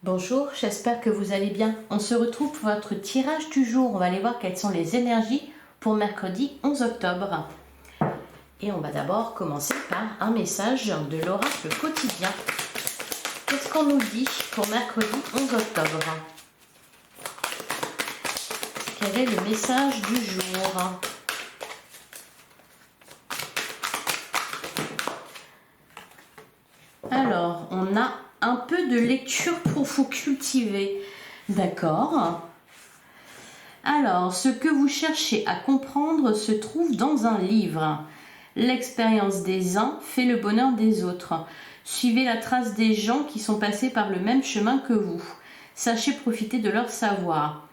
Bonjour, j'espère que vous allez bien. On se retrouve pour votre tirage du jour. On va aller voir quelles sont les énergies pour mercredi 11 octobre. Et on va d'abord commencer par un message de l'oracle quotidien. Qu'est-ce qu'on nous dit pour mercredi 11 octobre? Quel est le message du jour? Alors, on a un peu de lecture pour vous cultiver. D'accord. Alors, ce que vous cherchez à comprendre se trouve dans un livre. L'expérience des uns fait le bonheur des autres. Suivez la trace des gens qui sont passés par le même chemin que vous. Sachez profiter de leur savoir.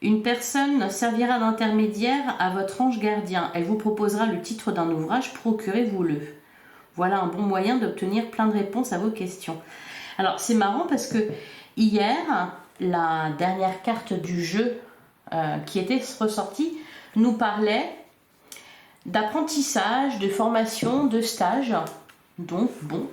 Une personne servira d'intermédiaire à votre ange gardien. Elle vous proposera le titre d'un ouvrage, procurez-vous-le. Voilà un bon moyen d'obtenir plein de réponses à vos questions. Alors c'est marrant parce que hier, la dernière carte du jeu qui était ressortie nous parlait d'apprentissage, de formation, de stage. Donc bon.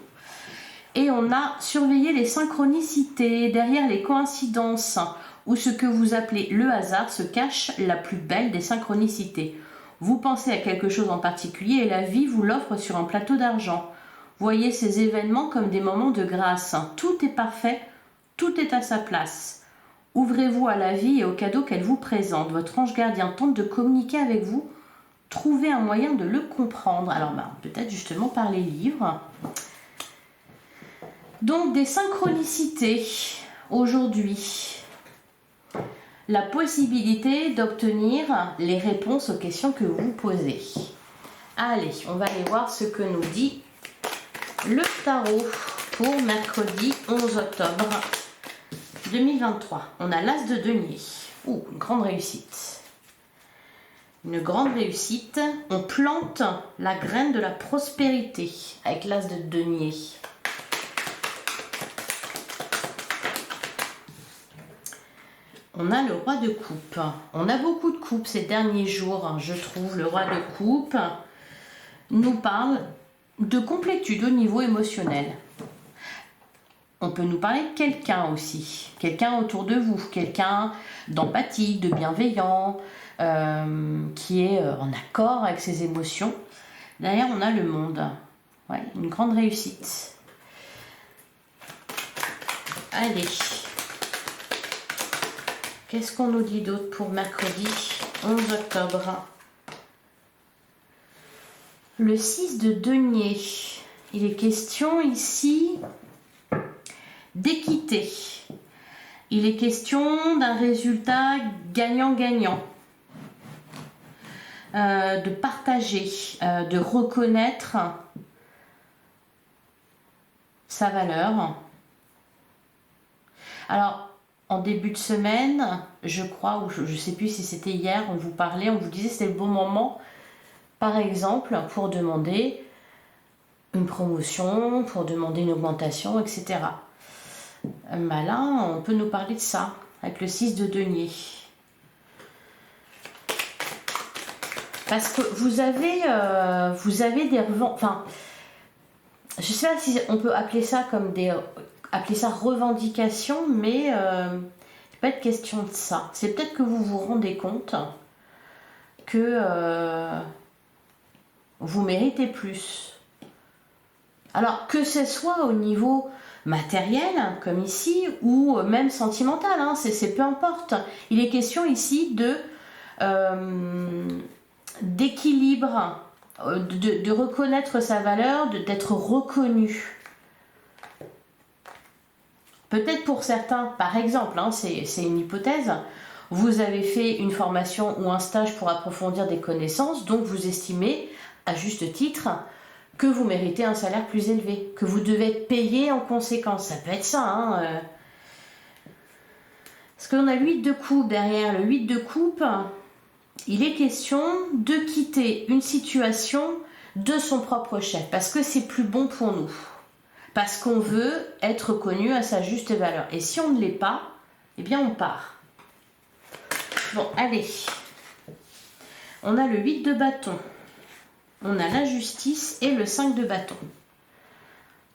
Et on a surveillé les synchronicités. Derrière les coïncidences ou ce que vous appelez le hasard se cache la plus belle des synchronicités. Vous pensez à quelque chose en particulier et la vie vous l'offre sur un plateau d'argent. Voyez ces événements comme des moments de grâce. Tout est parfait, tout est à sa place. Ouvrez-vous à la vie et aux cadeaux qu'elle vous présente. Votre ange gardien tente de communiquer avec vous. Trouvez un moyen de le comprendre. Alors peut-être justement par les livres. Donc des synchronicités aujourd'hui. La possibilité d'obtenir les réponses aux questions que vous posez. Allez, on va aller voir ce que nous dit le tarot pour mercredi 11 octobre 2023. On a l'as de denier. Ouh, une grande réussite. Une grande réussite. On plante la graine de la prospérité avec l'as de denier. On a le roi de coupe. On a beaucoup de coupes ces derniers jours, je trouve. Le roi de coupe nous parle de complétude au niveau émotionnel. On peut nous parler de quelqu'un aussi. Quelqu'un autour de vous. Quelqu'un d'empathique, de bienveillant, qui est en accord avec ses émotions. Derrière, on a le monde. Ouais, une grande réussite. Allez. Qu'est-ce qu'on nous dit d'autre pour mercredi 11 octobre? Le 6 de denier. Il est question ici d'équité. Il est question d'un résultat gagnant-gagnant. De partager, de reconnaître sa valeur. Alors, en début de semaine, je crois, ou je ne sais plus si c'était hier, on vous parlait, on vous disait que c'était le bon moment, par exemple, pour demander une promotion, pour demander une augmentation, etc. Là, on peut nous parler de ça, avec le 6 de denier. Parce que vous avez des revends... Enfin, je ne sais pas si on peut appeler ça comme des... Appeler ça revendication, mais c'est pas être question de ça. C'est peut-être que vous vous rendez compte que vous méritez plus. Alors que ce soit au niveau matériel, comme ici, ou même sentimental, hein, c'est peu importe. Il est question ici de d'équilibre, de reconnaître sa valeur, d'être reconnu. Peut-être pour certains, par exemple, hein, c'est une hypothèse, vous avez fait une formation ou un stage pour approfondir des connaissances, donc vous estimez, à juste titre, que vous méritez un salaire plus élevé, que vous devez être payé en conséquence. Ça peut être ça. Hein, Parce qu'on a le 8 de coupe derrière. Le 8 de coupe, il est question de quitter une situation de son propre chef, parce que c'est plus bon pour nous. Parce qu'on veut être reconnu à sa juste valeur. Et si on ne l'est pas, eh bien on part. Bon, allez. On a le 8 de bâton. On a la justice et le 5 de bâton.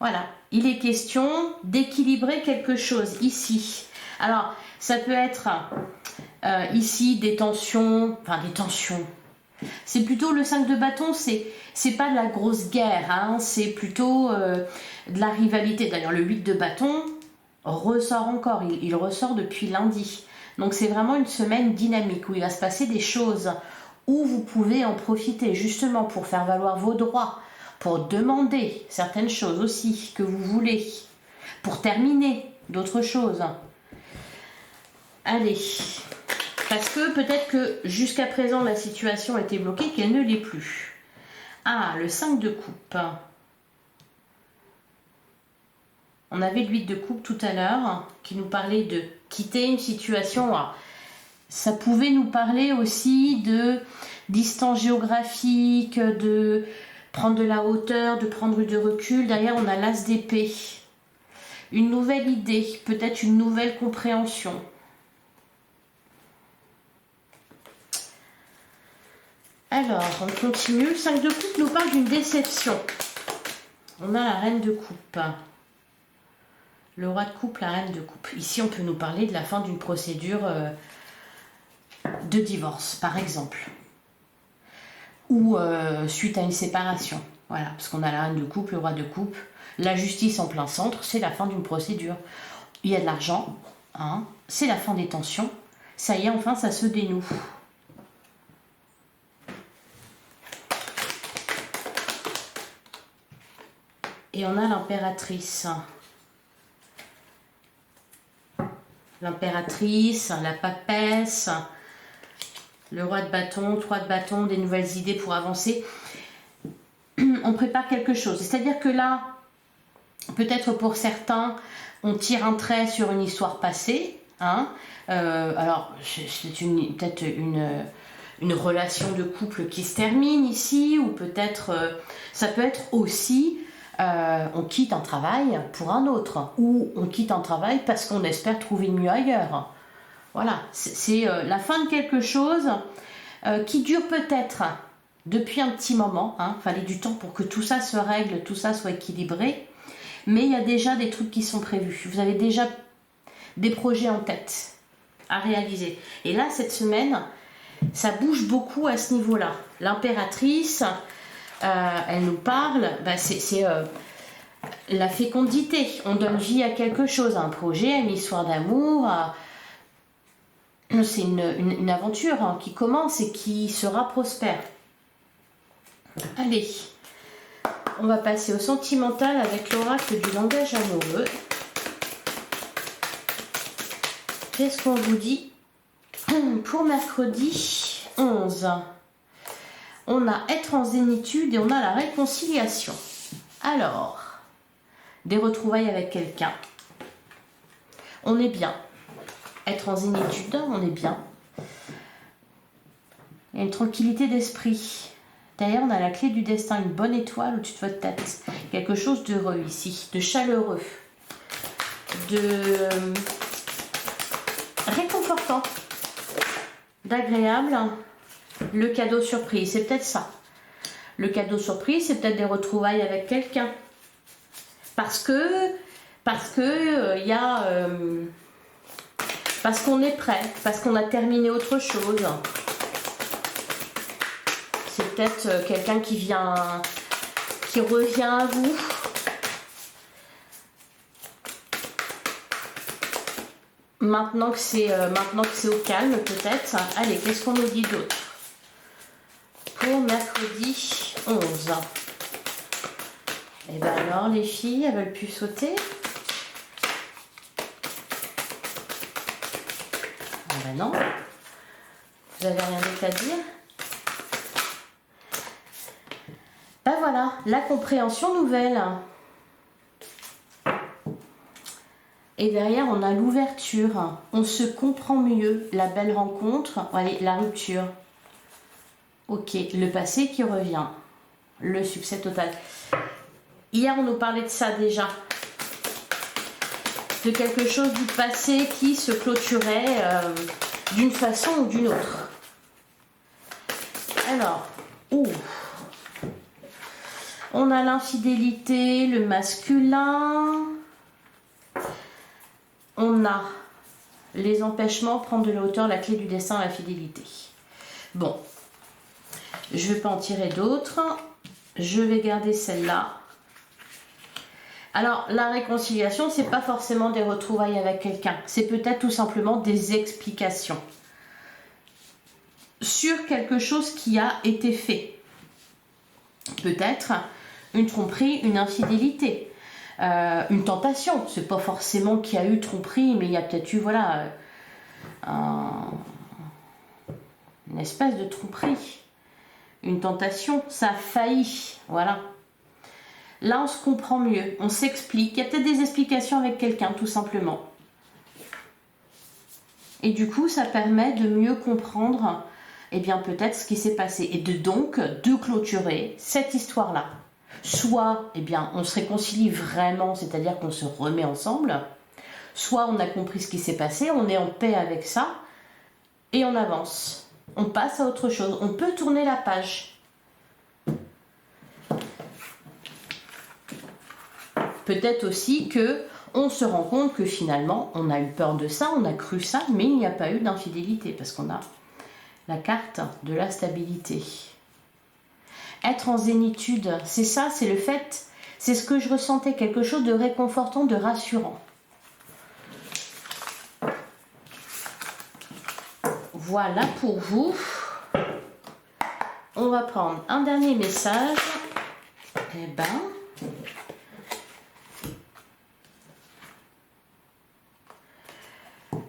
Voilà, il est question d'équilibrer quelque chose ici. Alors, ça peut être ici des tensions, enfin des tensions. C'est plutôt le 5 de bâton, c'est pas de la grosse guerre, hein, c'est plutôt de la rivalité. D'ailleurs, le 8 de bâton ressort encore, il ressort depuis lundi. Donc c'est vraiment une semaine dynamique où il va se passer des choses, où vous pouvez en profiter justement pour faire valoir vos droits, pour demander certaines choses aussi que vous voulez, pour terminer d'autres choses. Allez, parce que peut-être que jusqu'à présent la situation était bloquée, qu'elle ne l'est plus. Ah, le 5 de coupe. On avait le 8 de coupe tout à l'heure qui nous parlait de quitter une situation. Ça pouvait nous parler aussi de distance géographique, de prendre de la hauteur, de prendre du recul. Derrière, on a l'as d'épée. Une nouvelle idée, peut-être une nouvelle compréhension. Alors, on continue. Le 5 de coupe nous parle d'une déception. On a la reine de coupe. Le roi de coupe, la reine de coupe. Ici, on peut nous parler de la fin d'une procédure de divorce, par exemple. Ou suite à une séparation. Voilà, parce qu'on a la reine de coupe, le roi de coupe. La justice en plein centre, c'est la fin d'une procédure. Il y a de l'argent, hein, c'est la fin des tensions. Ça y est, enfin, ça se dénoue. Et on a l'impératrice. L'impératrice, la papesse, le roi de bâton, 3 de bâton, des nouvelles idées pour avancer. On prépare quelque chose. C'est-à-dire que là, peut-être pour certains, on tire un trait sur une histoire passée. Hein. Alors, c'est peut-être une relation de couple qui se termine ici, ou peut-être, ça peut être aussi... on quitte un travail pour un autre, ou on quitte un travail parce qu'on espère trouver mieux ailleurs. Voilà, c'est la fin de quelque chose qui dure peut-être depuis un petit moment. Il fallait du temps pour que tout ça se règle, tout ça soit équilibré, mais il y a déjà des trucs qui sont prévus. Vous avez déjà des projets en tête à réaliser. Et là, cette semaine, ça bouge beaucoup à ce niveau-là. L'impératrice... elle nous parle, c'est la fécondité. On donne vie à quelque chose, à un projet, à une histoire d'amour. C'est une aventure qui commence et qui sera prospère. Allez, on va passer au sentimental avec l'oracle du langage amoureux. Qu'est-ce qu'on vous dit pour mercredi 11 ? On a être en zénitude et on a la réconciliation. Alors, des retrouvailles avec quelqu'un. On est bien. Être en zénitude, on est bien. Il y a une tranquillité d'esprit. D'ailleurs, on a la clé du destin, une bonne étoile au-dessus de votre tête. Quelque chose d'heureux ici, de chaleureux, de réconfortant, d'agréable. Le cadeau surprise, c'est peut-être ça. Le cadeau surprise, c'est peut-être des retrouvailles avec quelqu'un. Parce que y a parce qu'on est prêt, parce qu'on a terminé autre chose. C'est peut-être quelqu'un qui revient à vous. Maintenant que c'est au calme, peut-être. Allez, qu'est-ce qu'on nous dit d'autre? Pour mercredi 11. Et bien alors, les filles, elles veulent plus sauter? Ah ben non. Vous avez rien d'autre à dire? Ben voilà, la compréhension nouvelle. Et derrière, on a l'ouverture. On se comprend mieux. La belle rencontre. Allez, la rupture. Ok, le passé qui revient. Le succès total. Hier, on nous parlait de ça déjà. De quelque chose du passé qui se clôturait d'une façon ou d'une autre. Alors, On a l'infidélité, le masculin. On a les empêchements, prendre de la hauteur, la clé du destin, la fidélité. Bon, je ne vais pas en tirer d'autres. Je vais garder celle-là. Alors, la réconciliation, c'est pas forcément des retrouvailles avec quelqu'un. C'est peut-être tout simplement des explications sur quelque chose qui a été fait. Peut-être une tromperie, une infidélité, une tentation. C'est pas forcément qu'il y a eu tromperie, mais il y a peut-être eu, voilà, une espèce de tromperie. Une tentation, ça a failli, voilà. Là, on se comprend mieux, on s'explique. Il y a peut-être des explications avec quelqu'un, tout simplement. Et du coup, ça permet de mieux comprendre, eh bien, peut-être ce qui s'est passé. Et donc, de clôturer cette histoire-là. Soit, eh bien, on se réconcilie vraiment, c'est-à-dire qu'on se remet ensemble. Soit on a compris ce qui s'est passé, on est en paix avec ça, et on avance. On passe à autre chose. On peut tourner la page. Peut-être aussi que on se rend compte que finalement, on a eu peur de ça, on a cru ça, mais il n'y a pas eu d'infidélité parce qu'on a la carte de la stabilité. Être en zénitude, c'est ça, c'est le fait, c'est ce que je ressentais, quelque chose de réconfortant, de rassurant. Voilà pour vous. On va prendre un dernier message. Eh ben...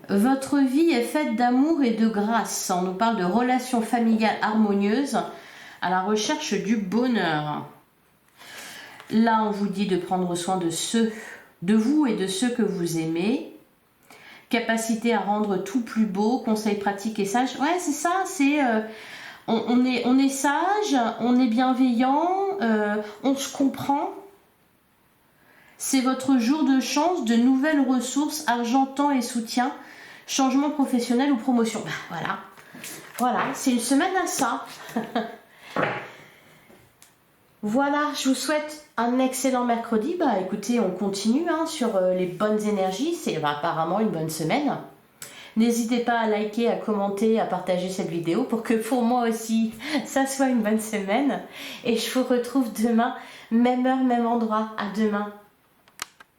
Votre vie est faite d'amour et de grâce. On nous parle de relations familiales harmonieuses à la recherche du bonheur. Là, on vous dit de prendre soin de vous et de ceux que vous aimez. Capacité à rendre tout plus beau, conseils pratiques et sages. Ouais, c'est ça, c'est... on est sage, on est bienveillant, on se comprend. C'est votre jour de chance, de nouvelles ressources, argent, temps et soutien. Changement professionnel ou promotion. Voilà. Voilà, c'est une semaine à ça. Voilà, je vous souhaite un excellent mercredi. Bah écoutez, on continue sur les bonnes énergies. C'est apparemment une bonne semaine. N'hésitez pas à liker, à commenter, à partager cette vidéo pour que pour moi aussi, ça soit une bonne semaine. Et je vous retrouve demain, même heure, même endroit. À demain.